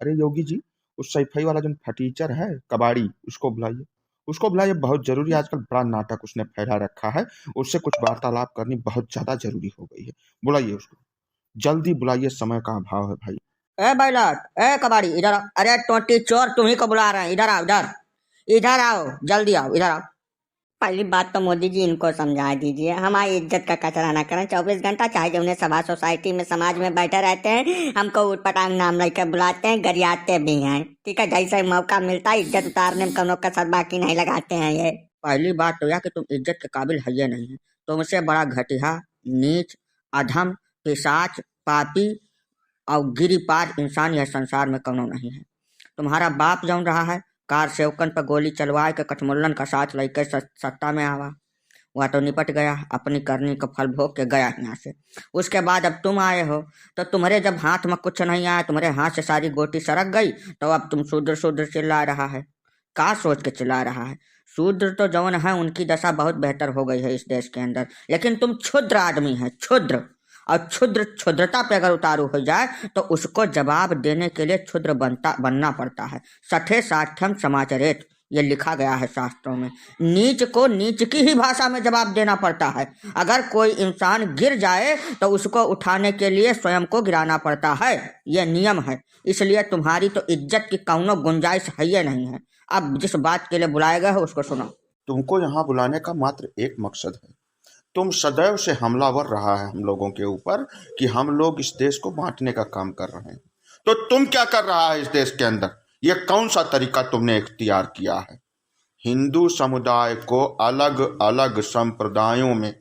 अरे योगी जी, उस सैफई वाला जो फटीचर है कबाड़ी, उसको बुलाइए, बहुत जरूरी है। आजकल बड़ा नाटक उसने फैला रखा है, उससे कुछ वार्तालाप करनी बहुत ज्यादा जरूरी हो गई है। बुलाइए उसको, जल्दी बुलाइए, समय का अभाव है भाई। ए बैलट, ए कबाड़ी, इधर आओ। अरे टोटी चोर, तुम्ही को बुला रहे हैं। इधर आओ, इधर इधर आओ, जल्दी आओ, इधर आओ। पहली बात तो मोदी जी इनको समझा दीजिए, हमारी इज्जत का कचरा ना करें। 24 घंटा चाहे जो उन्हें सभा सोसाइटी में समाज में बैठे रहते हैं, हमको उटपटांग नाम लेकर बुलाते हैं, गरियाते भी हैं। ठीक है, जैसे मौका मिलता है इज्जत उतारने में कौनो कसर बाकी नहीं लगाते हैं ये। पहली बात तो यह कि तुम इज्जत के काबिल है ये नहीं है। तुमसे बड़ा घटिया, नीच, अधम, पिशाच, पापी और गिरीपाद इंसान यह संसार में कौनो नहीं है। तुम्हारा बाप जौन रहा है, कार सेवकन पर गोली चलवाए के कठमुल्लन का साथ लेकर सत्ता में आवा, वह तो निपट गया, अपनी करनी का फल भोग के गया यहाँ से। उसके बाद अब तुम आए हो, तो तुम्हारे जब हाथ में कुछ नहीं आया, तुम्हारे हाथ से सारी गोटी सरक गई, तो अब तुम शूद्र शूद्र चिल्ला रहा है। का सोच के चिल्ला रहा है? शूद्र तो जौन है उनकी दशा बहुत बेहतर हो गई है इस देश के अंदर, लेकिन तुम क्षुद्र आदमी है, क्षुद्र। और क्षुद्र क्षुद्रता पे अगर उतारू हो जाए तो उसको जवाब देने के लिए क्षुद्र बनना पड़ता है। सठे साठ्यम समाचरेत, ये लिखा गया है शास्त्रों में। नीच को नीच की ही भाषा में जवाब देना पड़ता है। अगर कोई इंसान गिर जाए तो उसको उठाने के लिए स्वयं को गिराना पड़ता है, ये नियम है। इसलिए तुम्हारी तो इज्जत की कौनो गुंजाइश है ये नहीं है। अब जिस बात के लिए बुलाए गए हो उसको सुनो। तुमको यहाँ बुलाने का मात्र एक मकसद है। तुम सदैव से हमलावर रहा है हम लोगों के ऊपर कि हम लोग इस देश को बांटने का काम कर रहे हैं। तो तुम क्या कर रहा है इस देश के अंदर? ये कौन सा तरीका तुमने इख्तियार किया है? हिंदू समुदाय को अलग अलग संप्रदायों में,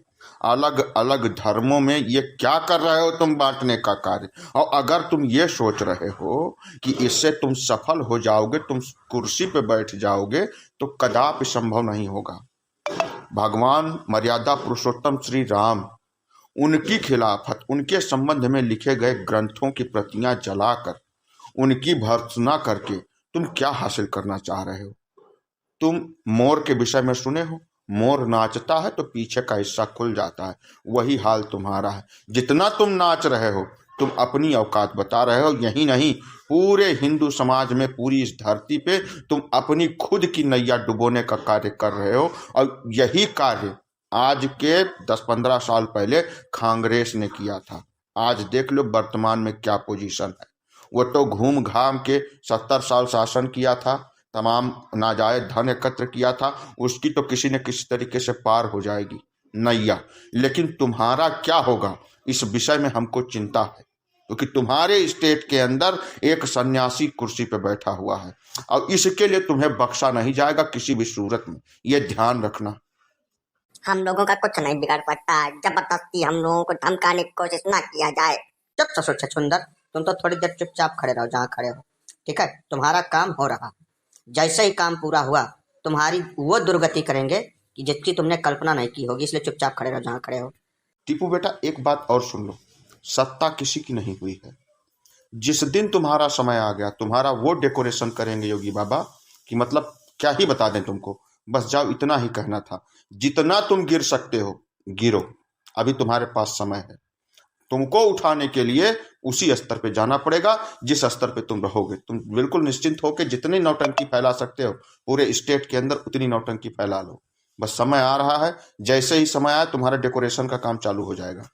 अलग अलग धर्मों में ये क्या कर रहे हो तुम, बांटने का कार्य। और अगर तुम ये सोच रहे हो कि इससे तुम सफल हो जाओगे, तुम कुर्सी पे बैठ जाओगे, तो कदापि संभव नहीं होगा। भगवान मर्यादा पुरुषोत्तम श्री राम, उनकी खिलाफत, उनके संबंध में लिखे गए ग्रंथों की प्रतियां जलाकर, उनकी भर्त्सना करके तुम क्या हासिल करना चाह रहे हो? तुम मोर के विषय में सुने हो, मोर नाचता है तो पीछे का हिस्सा खुल जाता है, वही हाल तुम्हारा है। जितना तुम नाच रहे हो, तुम अपनी औकात बता रहे हो। यही नहीं, पूरे हिंदू समाज में, पूरी इस धरती पे तुम अपनी खुद की नैया डुबोने का कार्य कर रहे हो। और यही कार्य आज के 10-15 साल पहले कांग्रेस ने किया था। आज देख लो वर्तमान में क्या पोजीशन है। वो तो घूम घाम के 70 साल शासन किया था, तमाम नाजायज धन एकत्र किया था, उसकी तो किसी न किसी तरीके से पार हो जाएगी नैया। लेकिन तुम्हारा क्या होगा इस विषय में हमको चिंता है, क्योंकि तुम्हारे स्टेट के अंदर एक सन्यासी कुर्सी पे बैठा हुआ है और इसके लिए तुम्हें बख्शा नहीं जाएगा किसी भी सूरत में, ये ध्यान रखना। हम लोगों का कुछ नहीं बिगाड़ सकता, जबरदस्ती हम लोगों को धमकाने की कोशिश ना किया जाए। चुप ससुर छछुंदर, तुम तो थोड़ी देर चुपचाप खड़े रहो जहाँ खड़े हो। ठीक है, तुम्हारा काम हो रहा। जैसे ही काम पूरा हुआ तुम्हारी वो दुर्गति करेंगे कि जिसकी तुमने कल्पना नहीं की होगी, इसलिए चुपचाप खड़े रहो जहाँ खड़े हो। टीपू बेटा, एक बात और सुन लो, सत्ता किसी की नहीं हुई है। जिस दिन तुम्हारा समय आ गया, तुम्हारा वो डेकोरेशन करेंगे योगी बाबा कि मतलब क्या ही बता दें तुमको। बस जाओ, इतना ही कहना था। जितना तुम गिर सकते हो गिरो, अभी तुम्हारे पास समय है। तुमको उठाने के लिए उसी स्तर पे जाना पड़ेगा जिस स्तर पे तुम रहोगे। तुम बिल्कुल निश्चिंत होकर जितनी नौटंकी फैला सकते हो पूरे स्टेट के अंदर उतनी नौटंकी फैला लो। बस समय आ रहा है, जैसे ही समय आए तुम्हारे डेकोरेशन का काम चालू हो जाएगा।